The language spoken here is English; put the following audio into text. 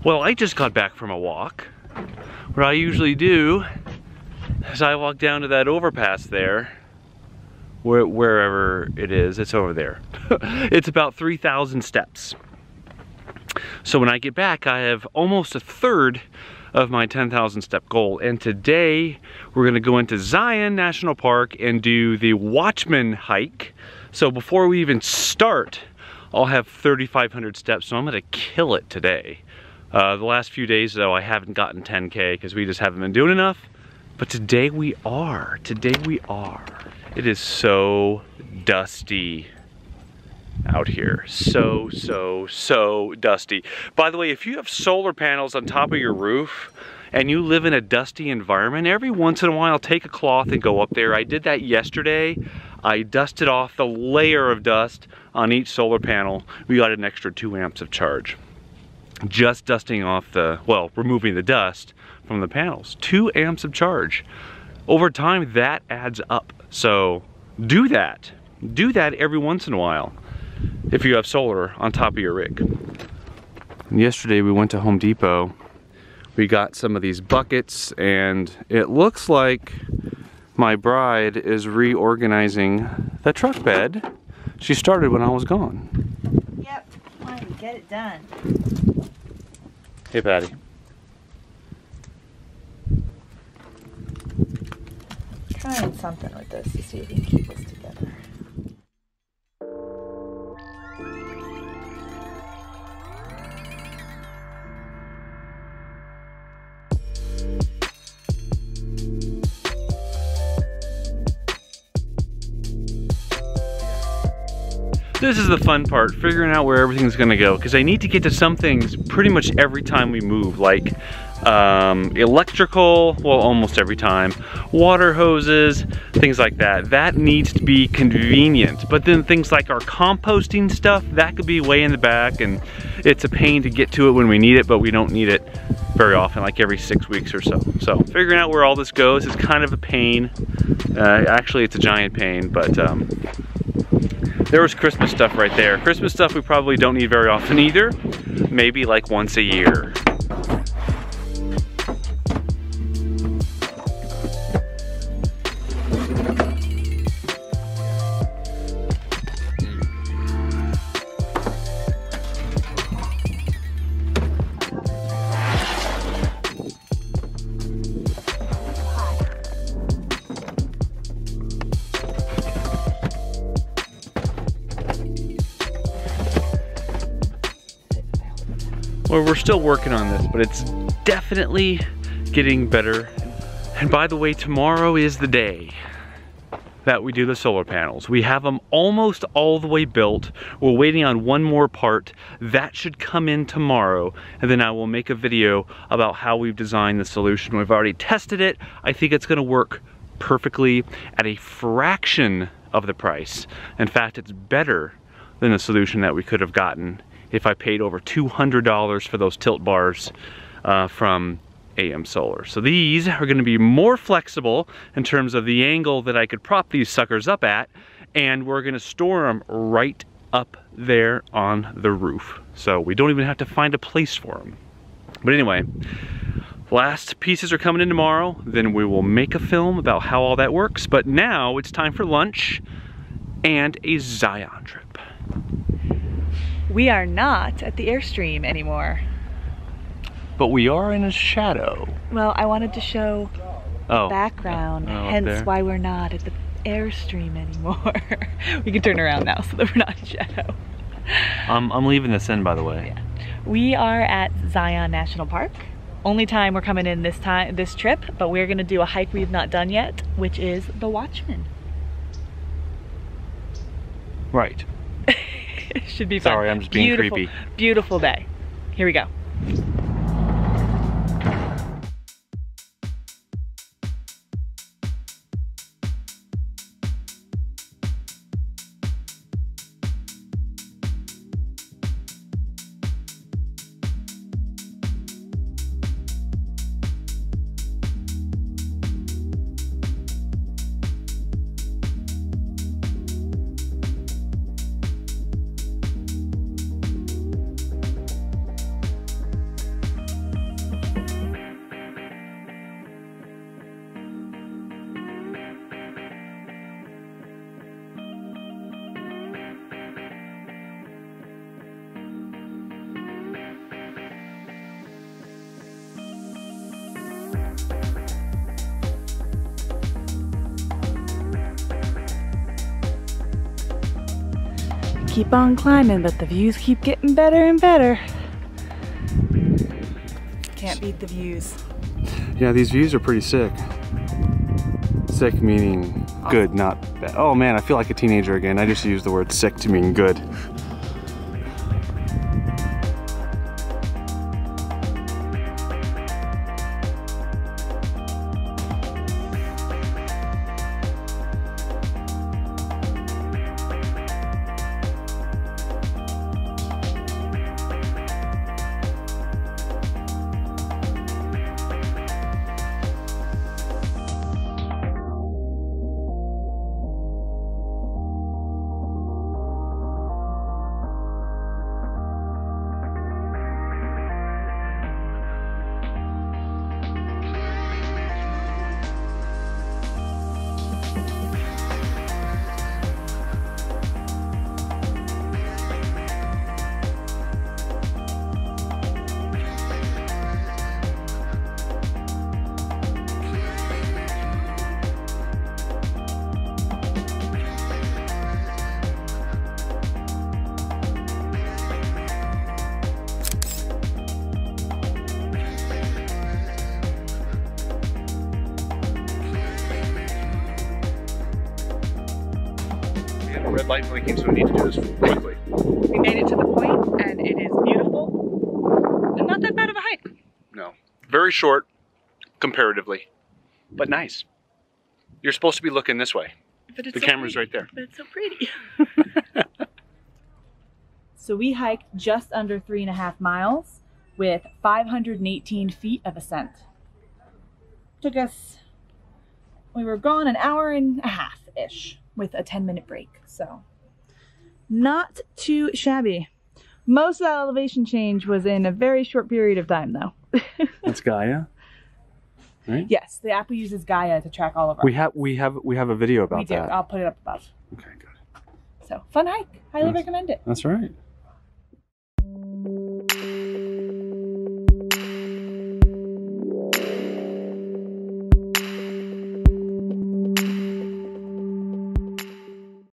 Well, I just got back from a walk. What I usually do is I walk down to that overpass there, wherever it is, it's over there. It's about 3,000 steps. So when I get back, I have almost a third of my 10,000 step goal. And today we're gonna go into Zion National Park and do the Watchman hike. So before we even start, I'll have 3,500 steps, so I'm gonna kill it today. The last few days though, I haven't gotten 10K because we just haven't been doing enough. But today we are. It is so dusty out here. So dusty. By the way, if you have solar panels on top of your roof and you live in a dusty environment, every once in a while take a cloth and go up there. I did that yesterday. I dusted off the layer of dust on each solar panel. We got an extra 2 amps of charge. Just dusting off removing the dust from the panels. 2 amps of charge. Over time, that adds up. So do that. Do that every once in a while if you have solar on top of your rig. And yesterday we went to Home Depot. We got some of these buckets and it looks like my bride is reorganizing the truck bed. She started when I was gone. Yep, come on, get it done. Hey, Patty. Trying something with this to see if we can keep this together. This is the fun part, figuring out where everything's gonna go, because I need to get to some things pretty much every time we move, like electrical, well, almost every time, water hoses, things like that. That needs to be convenient. But then things like our composting stuff, that could be way in the back, and it's a pain to get to it when we need it, but we don't need it very often, like every 6 weeks or so. So figuring out where all this goes is kind of a pain. Actually, it's a giant pain, but there was Christmas stuff right there. Christmas stuff we probably don't need very often either. Maybe like once a year. Well, we're still working on this, but it's definitely getting better. And by the way, tomorrow is the day that we do the solar panels. We have them almost all the way built. We're waiting on one more part. That should come in tomorrow, and then I will make a video about how we've designed the solution. We've already tested it. I think it's gonna work perfectly at a fraction of the price. In fact, it's better than the solution that we could have gotten if I paid over $200 for those tilt bars from AM Solar. So these are gonna be more flexible in terms of the angle that I could prop these suckers up at, and we're gonna store them right up there on the roof. So we don't even have to find a place for them. But anyway, last pieces are coming in tomorrow, then we will make a film about how all that works. But now it's time for lunch and a Zion trip. We are not at the Airstream anymore. But we are in a shadow. Well, I wanted to show background, hence why we're not at the Airstream anymore. We can turn around now so that we're not in shadow. I'm leaving this in, by the way. Yeah. We are at Zion National Park. Only time we're coming in this trip, but we're gonna do a hike we've not done yet, which is the Watchman. Right. Should be fun. Sorry, I'm just being creepy. Beautiful day. Here we go. keep on climbing, but the views keep getting better and better. Can't beat the views. Yeah, these views are pretty sick. Sick meaning good, not bad. Oh man, I feel like a teenager again. I just used the word sick to mean good. Red light blinking, so we need to do this quickly. We made it to the point, and it is beautiful and not that bad of a hike. No. Very short, comparatively, but nice. You're supposed to be looking this way. But it's the camera's right there. But it's so pretty. So we hiked just under 3.5 miles with 518 feet of ascent. Took us, we were gone an hour and a half-ish with a 10-minute break, so not too shabby. Most of that elevation change was in a very short period of time, though. That's Gaia, right? Yes, the app uses Gaia to track all of our. We have a video about we do. that. I'll put it up above. Okay, good. So fun hike. Highly recommend it. That's right.